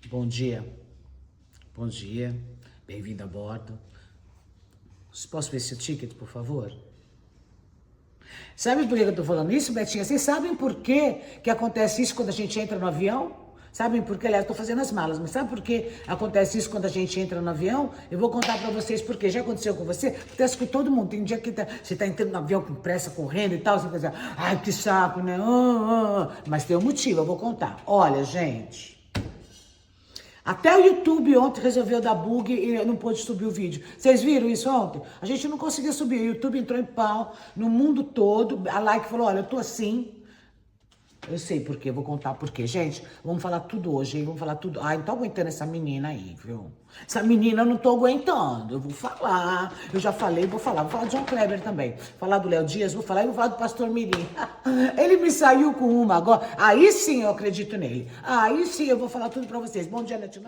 Bom dia. Bom dia. Bem-vindo a bordo. Posso ver seu ticket, por favor? Sabe por que eu tô falando isso, Betinha? Vocês sabem por que acontece isso quando a gente entra no avião? Sabem por que? Aliás, eu tô fazendo as malas, mas sabe por que acontece isso quando a gente entra no avião? Eu vou contar pra vocês por quê. Já aconteceu com você? Acontece com todo mundo. Tem um dia que você tá entrando no avião com pressa, correndo e tal, você pensa, ai, que saco, né? Mas tem um motivo, eu vou contar. Olha, gente... Até o YouTube ontem resolveu dar bug e não pôde subir o vídeo. Vocês viram isso ontem? A gente não conseguia subir. O YouTube entrou em pau no mundo todo. A Like falou, olha, eu tô assim. Eu sei por quê, vou contar por quê. Gente, vamos falar tudo hoje, hein? Vamos falar tudo. Ai, não tô aguentando essa menina aí, viu? Essa menina eu não tô aguentando. Eu vou falar. Eu já falei, vou falar. Vou falar de João Kleber também. Vou falar do Léo Dias, vou falar e vou falar do Pastor Mirim. Ele me saiu com uma agora. Aí sim eu acredito nele. Aí sim eu vou falar tudo pra vocês. Bom dia, Netinho.